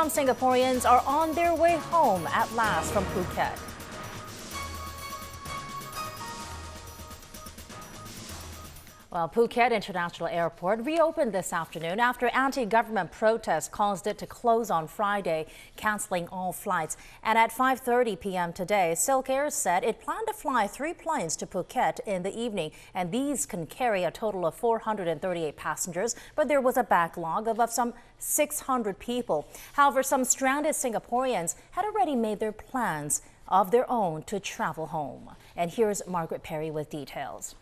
Some Singaporeans are on their way home at last from Phuket. Well, Phuket International Airport reopened this afternoon after anti-government protests caused it to close on Friday, cancelling all flights. And at 5:30 p.m. today, Silk Air said it planned to fly 3 planes to Phuket in the evening, and these can carry a total of 438 passengers, but there was a backlog of some 600 people. However, some stranded Singaporeans had already made their plans of their own to travel home. And here's Margaret Perry with details.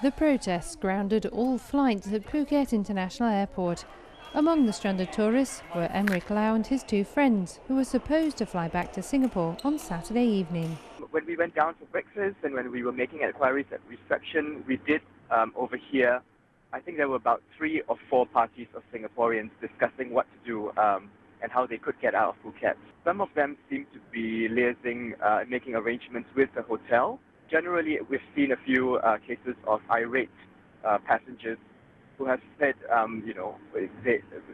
The protests grounded all flights at Phuket International Airport. Among the stranded tourists were Emmerich Lau and his 2 friends, who were supposed to fly back to Singapore on Saturday evening. When we went down for breakfast and when we were making inquiries at reception, we did overhear, I think there were about 3 or 4 parties of Singaporeans discussing what to do and how they could get out of Phuket. Some of them seemed to be liaising, making arrangements with the hotel. Generally, we've seen a few cases of irate passengers who have said,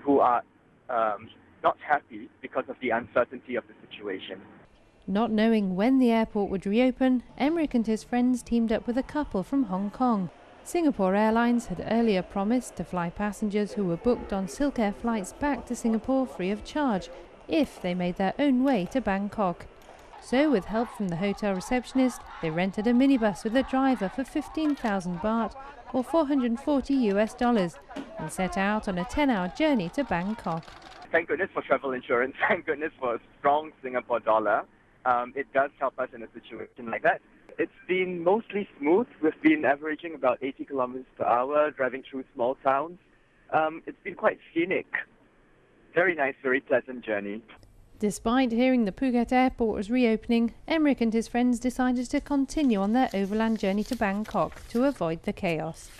who are not happy because of the uncertainty of the situation. Not knowing when the airport would reopen, Emmerich and his friends teamed up with a couple from Hong Kong. Singapore Airlines had earlier promised to fly passengers who were booked on Silk Air flights back to Singapore free of charge if they made their own way to Bangkok. So, with help from the hotel receptionist, they rented a minibus with a driver for 15,000 baht, or $440 and set out on a 10-hour journey to Bangkok. Thank goodness for travel insurance. Thank goodness for a strong Singapore dollar. It does help us in a situation like that. It's been mostly smooth. We've been averaging about 80 kilometers per hour, driving through small towns. It's been quite scenic. Very nice, very pleasant journey. Despite hearing the Phuket airport was reopening, Emmerich and his friends decided to continue on their overland journey to Bangkok to avoid the chaos.